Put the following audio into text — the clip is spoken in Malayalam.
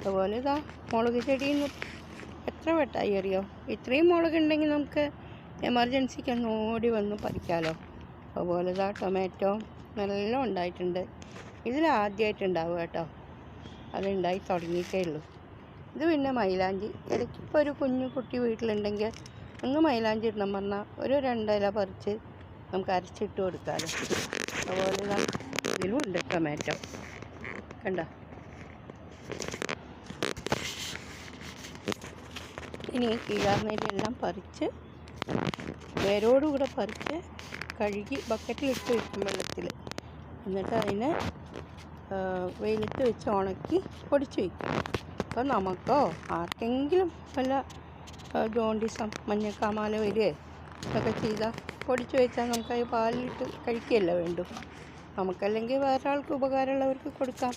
അതുപോലെ ഇതാ മുളക് ചെടിയിൽ എത്ര വെട്ടായി അറിയോ. ഇത്രയും മുളകുണ്ടെങ്കിൽ നമുക്ക് എമർജൻസിക്ക് ഒന്ന് ഓടി വന്ന് പറിക്കാമല്ലോ. അതുപോലെ ഇതാ ടൊമാറ്റോ നല്ല ഉണ്ടായിട്ടുണ്ട്. ഇതിലാദ്യമായിട്ടുണ്ടാവുക കേട്ടോ, അതുണ്ടായി തുടങ്ങിയിട്ടേ ഉള്ളൂ. ഇത് പിന്നെ മൈലാഞ്ചി, ഇടയ്ക്കിപ്പോൾ ഒരു കുഞ്ഞു കുട്ടി വീട്ടിലുണ്ടെങ്കിൽ ഒന്ന് മൈലാഞ്ചി ഇടണം പറഞ്ഞാൽ ഒരു 2 ഇല പറിച്ച് നമുക്ക് അരച്ചിട്ട് കൊടുക്കാമല്ലോ. അതുപോലെ ഇതാ ഇതിലും ഉണ്ട് ടൊമാറ്റോ, കണ്ടോ. ഇനി കീഴാർനെല്ലിയെല്ലാം പറിച്ച് വേരോടുകൂടെ പറിച്ച് കഴുകി ബക്കറ്റിലിട്ട് വയ്ക്കും വെള്ളത്തിൽ. എന്നിട്ട് അതിനെ വെയിലത്ത് വെച്ച് ഉണക്കി പൊടിച്ച് വയ്ക്കും. അപ്പോൾ നമുക്കോ ആർക്കെങ്കിലും വല്ല ജോണ്ടിസം മഞ്ഞക്കാമാല വരികയോ ഇതൊക്കെ ചെയ്താൽ പൊടിച്ച് വെച്ചാൽ നമുക്കത് പാലിലിട്ട് കഴിക്കുകയല്ലേ വേണ്ടു. നമുക്കല്ലെങ്കിൽ വേറെ ആൾക്ക് ഉപകാരമുള്ളവർക്ക് കൊടുക്കാം.